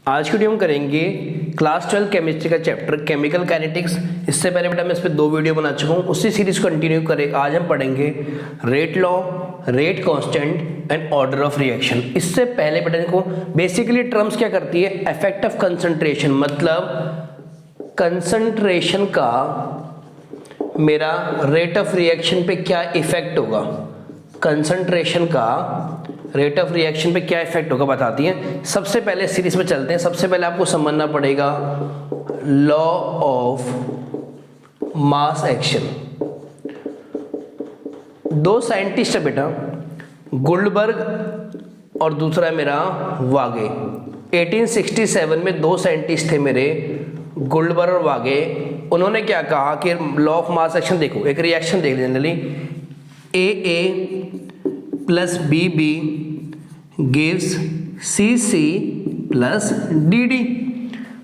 आज की वीडियो हम करेंगे क्लास 12 केमिस्ट्री का चैप्टर केमिकल काइनेटिक्स। इससे पहले बेटा मैं इस पर 2 वीडियो बना चुका हूँ, उसी सीरीज को कंटिन्यू करें। आज हम पढ़ेंगे rate law, rate constant and order of reaction. इससे पहले बेटा को बेसिकली टर्म्स क्या करती है, इफेक्ट ऑफ कंसंट्रेशन, मतलब कंसंट्रेशन का मेरा रेट ऑफ रिएक्शन पे क्या इफेक्ट होगा, कंसंट्रेशन का रेट ऑफ रिएक्शन पे क्या इफेक्ट होगा बताती है। सबसे पहले सीरीज में चलते हैं। सबसे पहले आपको समझना पड़ेगा law of mass action. 2 scientist है बेटा, गुल्डबर्ग और दूसरा मेरा वागे। 1867 में 2 साइंटिस्ट थे मेरे, गुल्डबर्ग और वागे। उन्होंने क्या कहा कि लॉ ऑफ मास एक्शन देखो, एक रिएक्शन देख generally, a plus b gives c plus d.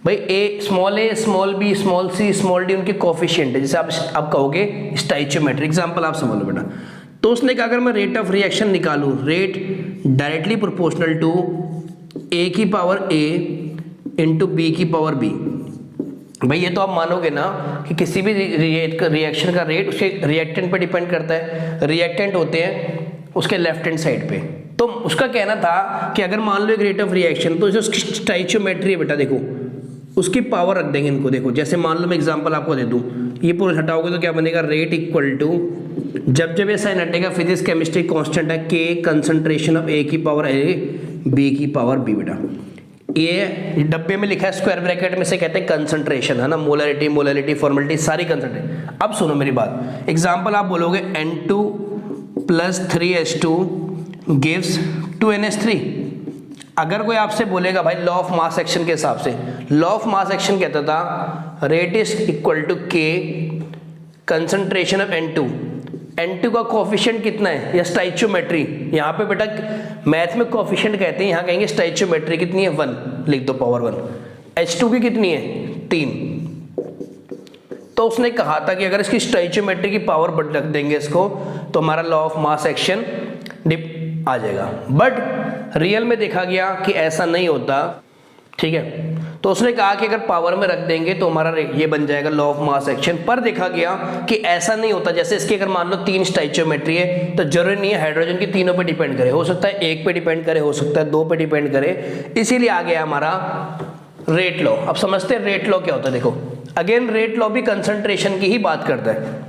भाई a small b small c small d उनके कोफिशिएंट है, जैसे आप कहोगे स्टाइचियोमेट्री। एग्जांपल आप समझ लो बेटा। तो उसने कहा अगर मैं रेट ऑफ रिएक्शन निकालूं, रेट डायरेक्टली प्रोपोर्शनल टू ए की पावर ए इंटू बी की पावर बी। भाई ये तो आप मानोगे ना कि किसी भी रिएक्शन का रेट उसके रिएक्टेंट पे डिपेंड करता है। रिएक्टेंट होते हैं उसके लेफ्ट हैंड साइड पे। तो उसका कहना था कि अगर मान लो एक रेट ऑफ रिएक्शन, तो जो उसकी स्टाइचियोमेट्री है बेटा देखो, उसकी पावर रख देंगे इनको। देखो जैसे मान लो मैं एग्जांपल आपको दे दूं, ये पूरा हटाओगे तो क्या बनेगा, रेट इक्वल टू, जब ये साइन हटेगा फिजिक्स केमिस्ट्री कांस्टेंट है, के कंसंट्रेशन ऑफ ए की पावर ए बी की पावर बी। बेटा ये डब्बे में लिखा है स्क्वायर ब्रैकेट में से कहते हैं कंसंट्रेशन, है ना, मोलरिटी फॉर्मेलिटी सारी कंसंट्रेशन। अब सुनो मेरी बात, एग्जांपल आप बोलोगे N2 plus 3H2 gives 2NH3। अगर कोई आपसे बोलेगा भाई लॉ ऑफ मास एक्शन के हिसाब से, लॉ ऑफ मास एक्शन कहता था रेट इज इक्वल टू के कंसंट्रेशन ऑफ N2 का कोफिशिएंट कितना है, या स्टाइचियोमेट्री। यहाँ पे बेटा मैथ में कोफिशिएंट कहते हैं, यहाँ कहेंगे स्टाइचियोमेट्री कितनी है, 1 लिख दो, पावर 1। H2 की कितनी है, 3। तो उसने कहा था कि अगर इसकी स्टाइचियोमेट्री की पावर बढ़ रख देंगे इसको, तो हमारा लॉ ऑफ मास एक्शन आ जाएगा। बट रियल में देखा गया कि ऐसा नहीं होता, ठीक है। तो उसने कहा कि अगर पावर में रख देंगे तो हमारा ये बन जाएगा लॉ ऑफ मास एक्शन। पर देखा गया कि ऐसा नहीं होता। जैसे इसकी अगर मान लो 3 स्टाइचियोमेट्री है, तो जरूरी नहीं है हाइड्रोजन की तीनों पे डिपेंड करे, हो सकता है 1 पे डिपेंड करे, हो सकता है 2 पे डिपेंड करे। इसीलिए आ गया हमारा रेट लॉ। अब समझते हैं रेट लॉ क्या होता है। देखो अगेन रेट लॉ भी कंसंट्रेशन की ही बात करता है।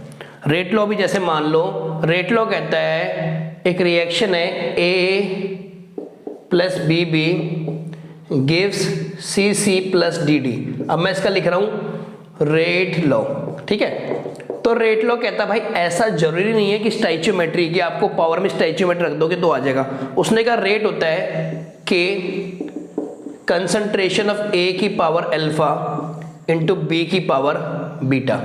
रेट लॉ भी जैसे मान लो, रेट लॉ कहता है एक रिएक्शन है a plus b gives c plus d. अब मैं इसका लिख रहा हूं रेट लॉ, ठीक है। तो रेट लॉ कहता है भाई ऐसा जरूरी नहीं है कि स्टाइचियोमेट्री की आपको पावर में स्टाइचियोमेट्री रख दोगे तो आ जाएगा। उसने कहा रेट होता है के कंसंट्रेशन ऑफ ए की पावर अल्फा इंटू बी की पावर बीटा।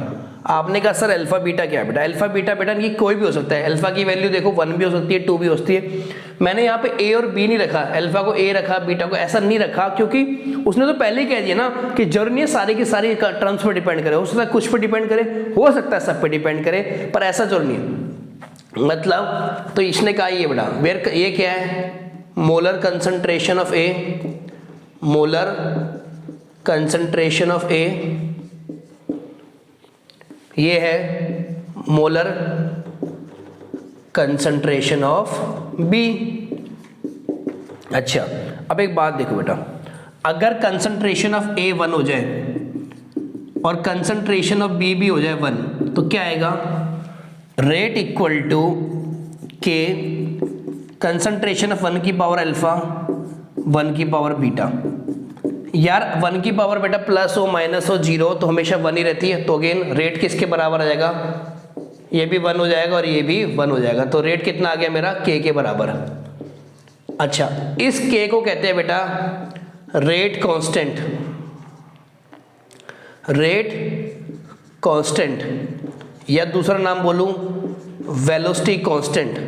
आपने कहा सर अल्फा बीटा क्या है बेटा, अल्फा बीटा बेटा ये कोई भी हो सकता है। अल्फा की वैल्यू देखो 1 भी हो सकती है, 2 भी हो सकती है। मैंने यहाँ पे ए और बी नहीं रखा, अल्फा को ए रखा, बीटा को ऐसा नहीं रखा, क्योंकि उसने तो पहले ही कह दिया ना कि जरूरी नहीं है सारी की सारी टर्म्स पे डिपेंड करे। हो सकता है कुछ पे डिपेंड करे, हो सकता है सब पे डिपेंड करे, पर ऐसा जरूरी नहीं है। मतलब तो इसने कहा ये बेटा वेयर, ये क्या है, molar concentration of a, molar concentration of a, ये है मोलर कंसंट्रेशन ऑफ बी। अच्छा अब एक बात देखो बेटा, अगर कंसंट्रेशन ऑफ ए 1 हो जाए और कंसंट्रेशन ऑफ बी भी हो जाए 1, तो क्या आएगा, रेट इक्वल टू के कंसंट्रेशन ऑफ 1 की पावर अल्फा 1 की पावर बीटा। यार 1 की पावर बेटा प्लस हो माइनस हो 0 तो हमेशा 1 ही रहती है। तो अगेन रेट किसके बराबर आ जाएगा, ये भी 1 हो जाएगा और ये भी 1 हो जाएगा। तो रेट कितना आ गया मेरा, के के बराबर। अच्छा इस के को कहते हैं बेटा रेट कांस्टेंट, रेट कांस्टेंट, या दूसरा नाम बोलूं वेलोसिटी कांस्टेंट,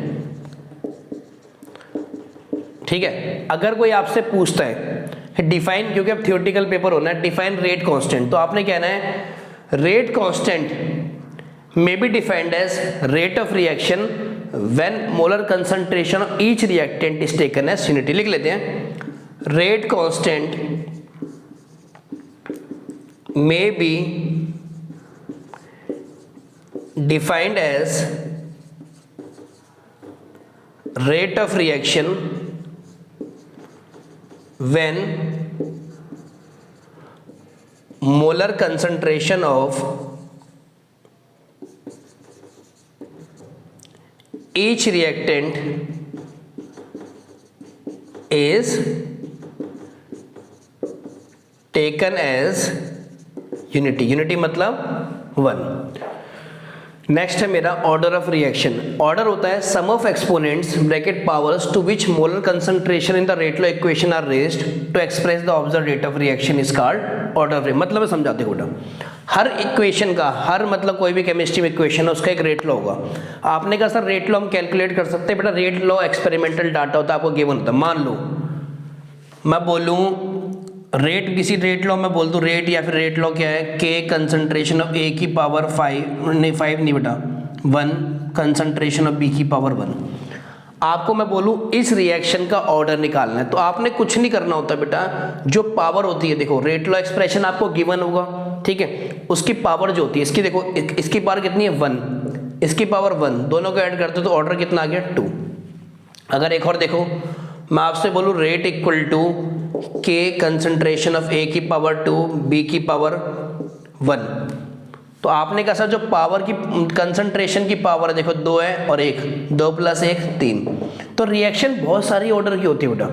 ठीक है। अगर कोई आपसे पूछता है डिफाइन, क्योंकि अब थियोरेटिकल पेपर होना है, डिफाइन रेट कांस्टेंट, तो आपने कहना है rate constant may be defined as rate of reaction when molar concentration of each reactant is taken as unity। लिख लेते हैं rate constant may be defined as rate of reaction when molar concentration of each reactant is taken as unity मतलब 1। Next है मेरा order of reaction. Order होता है sum of exponents bracket powers to which molar concentration in the rate law equation are raised to express the observe rate of reaction is called order of. मतलब मैं समझाते बेटा, हर equation का, हर मतलब कोई भी केमिस्ट्री में इक्वेशन है उसका एक रेट लॉ होगा। आपने कहा सर रेट लॉ हम कैलकुलेट कर सकते हैं। बेटा रेट लॉ एक्सपेरिमेंटल डाटा होता है, आपको गिवन होता है। मान लो मैं बोलूँ रेट, किसी रेट लॉ में बोल दूँ रेट, या फिर रेट लॉ क्या है, के कंसंट्रेशन ऑफ ए की पावर 5 नहीं बेटा 1 कंसंट्रेशन ऑफ बी की पावर 1। आपको मैं बोलूँ इस रिएक्शन का ऑर्डर निकालना है, तो आपने कुछ नहीं करना होता बेटा। जो पावर होती है, देखो रेट लॉ एक्सप्रेशन आपको गिवन होगा, ठीक है, उसकी पावर जो होती है, इसकी देखो इसकी पावर कितनी है 1, इसकी पावर 1, दोनों को ऐड करते हो तो ऑर्डर कितना आ गया 2। अगर एक और देखो, मैं आपसे बोलूँ रेट इक्वल टू के कंसंट्रेशन ऑफ ए की पावर 2 बी की पावर 1, तो आपने कहा सर जो पावर की कंसंट्रेशन की पावर है देखो 2 है और 1, 2 + 1 3। तो रिएक्शन बहुत सारी ऑर्डर की होती है बेटा,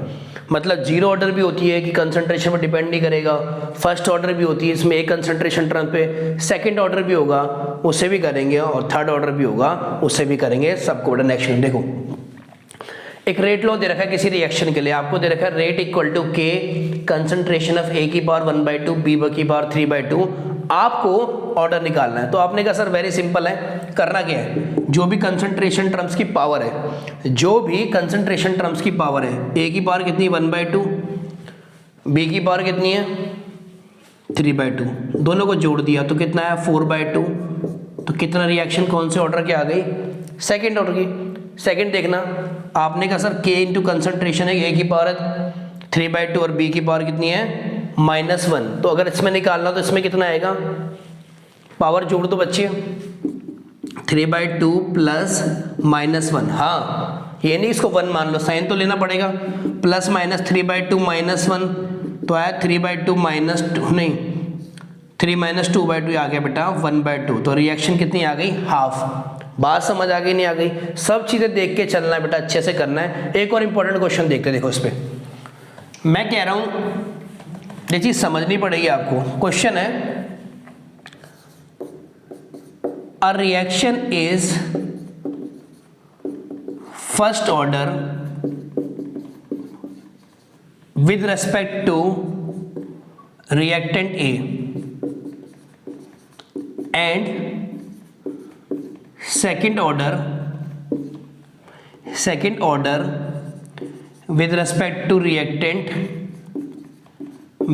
मतलब जीरो ऑर्डर भी होती है कि कंसंट्रेशन पर डिपेंड नहीं करेगा, फर्स्ट ऑर्डर भी होती है, इसमें एक कंसंट्रेशन टर्म पे, सेकंड ऑर्डर भी होगा उससे भी करेंगे, और थर्ड ऑर्डर भी होगा उससे भी करेंगे, सबको बेटा। नेक्स्ट देखो, एक रेट लॉ दे रखा है किसी रिएक्शन के लिए, आपको दे रखा है रेट इक्वल टू के कंसंट्रेशन ऑफ ए की पावर 1/2 बी की पावर 3/2, आपको ऑर्डर निकालना है। तो आपने कहा सर वेरी सिंपल है, करना क्या है, जो भी कंसंट्रेशन टर्म्स की पावर है, जो भी कंसंट्रेशन टर्म्स की पावर है, ए की पावर कितनी 1/2, बी की पावर कितनी है 3/2, दोनों को जोड़ दिया तो कितना है 4/2। तो कितना रिएक्शन कौन से ऑर्डर की आ गई, सेकेंड ऑर्डर की। सेकंड देखना, आपने कहा सर के इंटू कंसंट्रेशन है, ए की पावर 3/2 और बी की पावर कितनी है -1, तो अगर इसमें निकालना तो इसमें कितना आएगा, पावर जोड़ दो बच्चे, 3/2 प्लस -1, हाँ ये नहीं इसको 1 मान लो, साइन तो लेना पड़ेगा, प्लस माइनस 3/2 -1 तो आया 3/2 -2 नहीं 3 - 2/2 आ गया बेटा 1/2। तो रिएक्शन कितनी आ गई, हाफ। बात समझ आ गई नहीं आ गई, सब चीजें देख के चलना है बेटा, अच्छे से करना है। एक और इंपॉर्टेंट क्वेश्चन देखते, देखो इस पे मैं कह रहा हूं ये चीज समझनी पड़ेगी आपको। क्वेश्चन है, a reaction is first order with respect to reactant A and second order with respect to reactant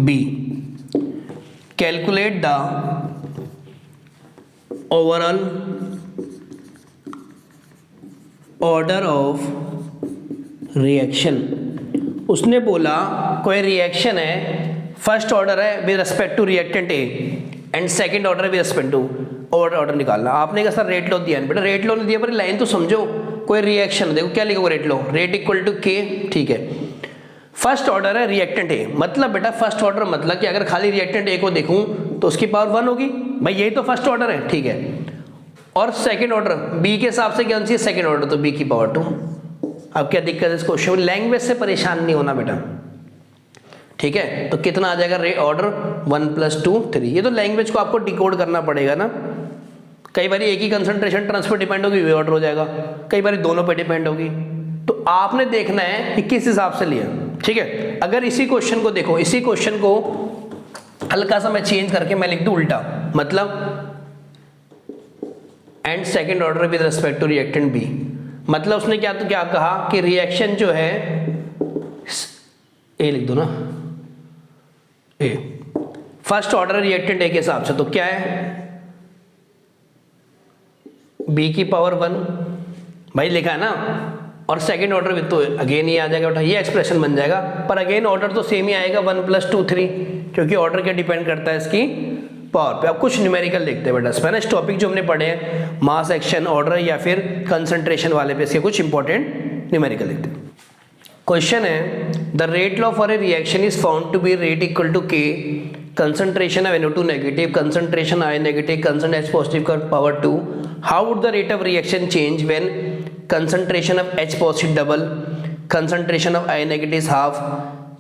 B. Calculate the overall order of reaction। उसने बोला कोई रिएक्शन है, फर्स्ट ऑर्डर है with respect to reactant A and second order with respect to order निकालना। आपने कहा sir rate law दिया है, बेटा रेट लॉ नहीं दिया पर लाइन तो समझो, कोई रिएक्शन देखो क्या लिखोगे rate law, rate equal to k, ठीक है, फर्स्ट ऑर्डर है रिएक्टेंट ए, मतलब बेटा फर्स्ट ऑर्डर मतलब कि अगर खाली रिएक्टेंट ए को देखूं तो उसकी पावर 1 होगी, भाई यही तो फर्स्ट ऑर्डर है, ठीक है, और सेकंड ऑर्डर बी के हिसाब से क्या चाहिए सेकंड ऑर्डर, तो बी की पावर 2। अब क्या दिक्कत है इस क्वेश्चन में, लैंग्वेज से परेशान नहीं होना बेटा, ठीक है। तो कितना आ जाएगा ऑर्डर 1 + 2 3, ये तो लैंग्वेज को आपको डिकोड करना पड़ेगा ना, कई बार एक ही कंसंट्रेशन ट्रांसफर डिपेंड होगी वे ऑर्डर हो जाएगा, कई बार दोनों पे डिपेंड होगी, तो आपने देखना है कि किस हिसाब से लिया, ठीक है। अगर इसी क्वेश्चन को देखो, इसी क्वेश्चन को हल्का सा मैं चेंज करके मैं लिख दूं उल्टा, मतलब and second order with respect to reactant B, मतलब उसने क्या कहा कि रिएक्शन जो है ए लिख दो ना, ए फर्स्ट ऑर्डर रिएक्टेंट ए के हिसाब से, तो क्या है बी की पावर 1 भाई लिखा है ना, और सेकंड ऑर्डर विद, तो अगेन ये आ जाएगा बेटा, ये एक्सप्रेशन बन जाएगा, पर अगेन ऑर्डर तो सेम ही आएगा 1 + 2 3, क्योंकि ऑर्डर क्या डिपेंड करता है इसकी पावर पे। अब कुछ न्यूमेरिकल देखते हैं बेटा, स्पेनिश टॉपिक जो हमने पढ़े हैं मास, एक्शन, ऑर्डर या फिर कंसंट्रेशन वाले पे, इसके कुछ इंपॉर्टेंट न्यूमेरिकल देखते हैं। क्वेश्चन है the rate law for a reaction is found to be rate equal to k concentration of NO2 negative, concentration I negative, concentration H positive का power 2. How would the rate of reaction change when concentration of H positive double, concentration of I negative is half.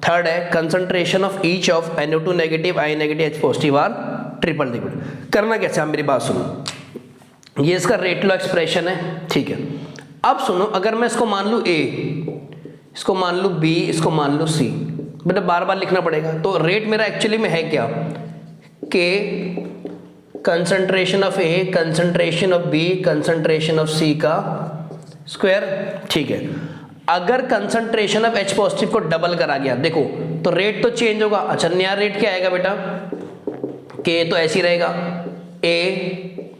Third है concentration of each of NO2 negative, I negative, H positive are triple degree. करना कैसे, आप मेरी बात सुनो, ये इसका rate law expression है, ठीक है। अब सुनो, अगर मैं इसको मान लूँ A, इसको मान लूँ B, इसको मान लूँ C, बेटा बार बार लिखना पड़ेगा। तो रेट मेरा एक्चुअली में है क्या, k concentration of A, concentration of b, concentration of c का स्क्वायर, ठीक है। अगर कंसंट्रेशन ऑफ एच पॉजिटिव को डबल करा गया, देखो तो रेट तो चेंज होगा। अच्छा, नया रेट क्या आएगा बेटा, के तो ऐसे ही रहेगा, ए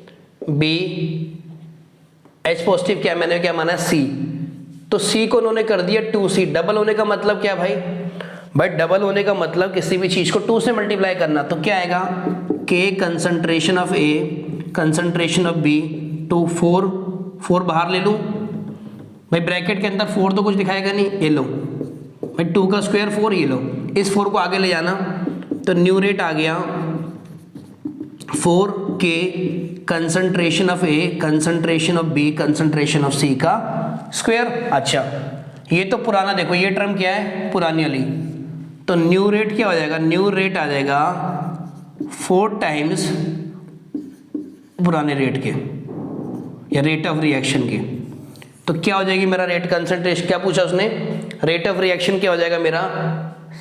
बी, एच पॉजिटिव क्या मैंने क्या माना, सी, तो सी को उन्होंने कर दिया 2c। डबल होने का मतलब क्या भाई, भाई डबल होने का मतलब किसी भी चीज को 2 से मल्टीप्लाई करना। तो क्या आएगा, k concentration of A, concentration of B, 2 4 बाहर ले लूं भाई, ब्रैकेट के अंदर 4 तो कुछ दिखाएगा नहीं, ये लो भाई 2 का स्क्वायर 4, ये लो, इस 4 को आगे ले जाना, तो न्यू रेट आ गया 4 k concentration of A, concentration of b, concentration of c का स्क्वायर। अच्छा, ये तो पुराना, देखो ये टर्म क्या है, पुरानी वाली, तो न्यू रेट क्या हो जाएगा, न्यू रेट आ जाएगा 4 टाइम्स पुराने रेट के या रेट ऑफ रिएक्शन के। तो क्या हो जाएगी मेरा रेट, कंसंट्रेशन क्या पूछा उसने, रेट ऑफ रिएक्शन क्या हो जाएगा मेरा,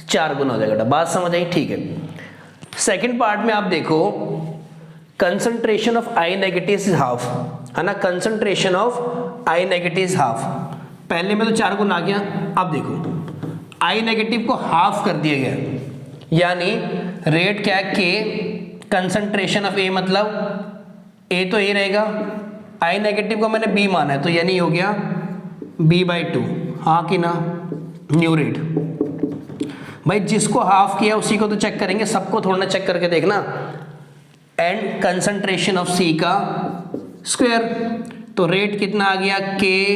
4 गुना हो जाएगा। बात समझ आई, ठीक है। सेकंड पार्ट में आप देखो, concentration of I negative is half, है ना, concentration of I negative is half. पहले में तो 4 गुना आ गया, अब देखो आई नेगेटिव को हाफ कर दिया गया, यानी रेट क्या है, के कंसंट्रेशन ऑफ ए, मतलब ए तो ए रहेगा, आई नेगेटिव को मैंने बी माना है, तो यानी हो गया b/2, हाँ कि ना, न्यू रेट। भाई जिसको हाफ किया उसी को तो चेक करेंगे, सबको थोड़ा ना चेक करके देखना। एंड कंसंट्रेशन ऑफ सी का स्क्वायर, तो रेट कितना आ गया, के,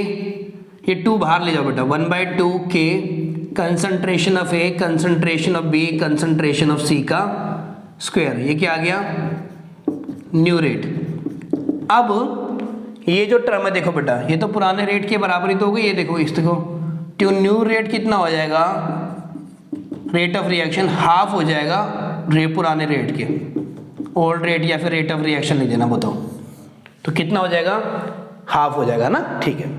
ये 2 बाहर ले जाओ बेटा, 1/2 k concentration of A, concentration of b, concentration of c का स्क्वायर, ये क्या आ गया, न्यू रेट। अब ये जो टर्म है देखो बेटा, ये तो पुराने रेट के बराबर ही तो हो गई, ये देखो इसको, तो न्यू रेट कितना हो जाएगा, रेट ऑफ रिएक्शन हाफ हो जाएगा पुराने रेट के, ओल्ड रेट या फिर रेट ऑफ रिएक्शन लिख देना, बताओ तो कितना हो जाएगा, हाफ हो जाएगा ना, ठीक है।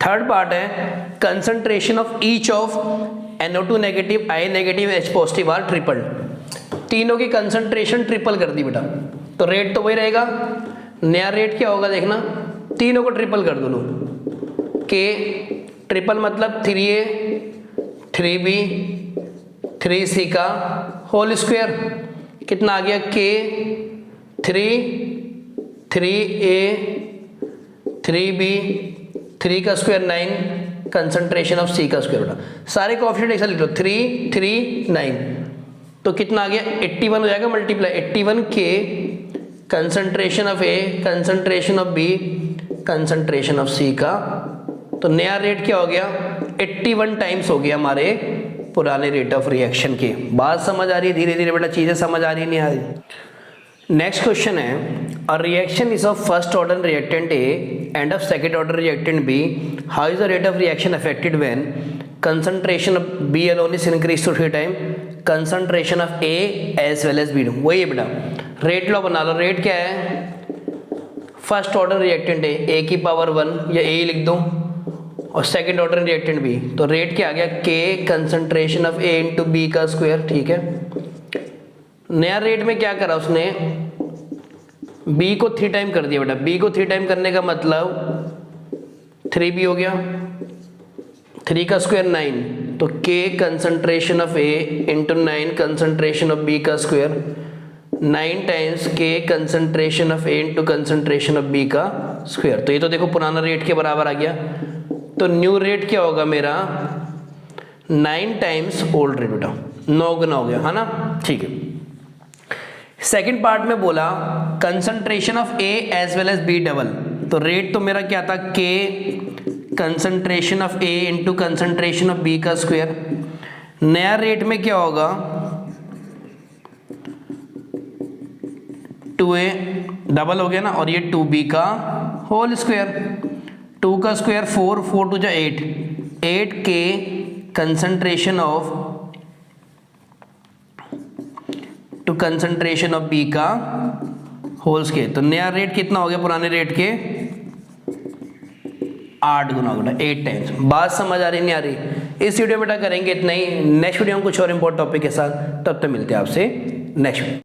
थर्ड पार्ट है concentration of each of NO2 negative, I negative, H positive R triple. तीनों की कंसंट्रेशन ट्रिपल कर दी बेटा, तो रेट तो वही रहेगा, नया रेट क्या होगा देखना, तीनों को ट्रिपल कर दो, के ट्रिपल मतलब 3A 3B 3C का होल स्क्वायर, कितना आ गया, के 3A 3B 3 का स्क्वायर 9, कंसंट्रेशन ऑफ सी का स्क्वायर बेटा, सारे कोएफिशिएंट एक साथ लिख लो, 3 3 9, तो कितना आ गया 81 हो जाएगा, multiply 81 k concentration of A, concentration of b, concentration of c का, तो नया रेट क्या हो गया, 81 टाइम्स हो गया हमारे पुराने रेट ऑफ रिएक्शन के। बात समझ आ रही है, धीरे धीरे बेटा चीजें समझ आ रही नहीं आ रही। नेक्स्ट क्वेश्चन है, a reaction is of first order reactant A and of second order reactant B, how is the rate of reaction affected when concentration of B alone is increase to 3 time concentration of A as well as B. वही है बेटा, rate law बना लो। Rate क्या है, first order reactant ए की power 1 या ए लिख दो, और सेकंड ऑर्डर रिएक्टेंट बी, तो रेट क्या आ गया, k concentration of A into B का स्क्वायर, ठीक है। नया रेट में क्या करा उसने, b को 3 टाइम कर दिया बेटा, b को 3 टाइम करने का मतलब 3b हो गया, 3 का स्क्वायर 9, तो k concentration of a into 9 concentration of b का square, 9 times k concentration of a into concentration of b का स्क्वायर। तो ये तो देखो पुराना रेट के बराबर आ गया, तो न्यू रेट क्या होगा मेरा, 9 टाइम्स ओल्ड रेट बेटा, 9 गुना हो गया, है ना, ठीक है। सेकंड पार्ट में बोला concentration of A as well as B double, तो रेट तो मेरा क्या था k concentration of A into concentration of B का स्क्वायर। नया रेट में क्या होगा 2a डबल हो गया ना, और ये 2b का होल स्क्वायर, 2 का स्क्वायर 4, 4 टू जा 8, 8 k concentration of two concentration of B का होल स्क्वायर। तो नया रेट कितना हो गया पुराने रेट के 8 गुना होगा, 8 टाइम्स। बात समझ आ रही नहीं आ रही? इस वीडियो में बेटा करेंगे इतना ही। नेक्स्ट वीडियो में कुछ और इंपॉर्टेंट टॉपिक के साथ, तब तक मिलते हैं आपसे नेक्स्ट वीडियो।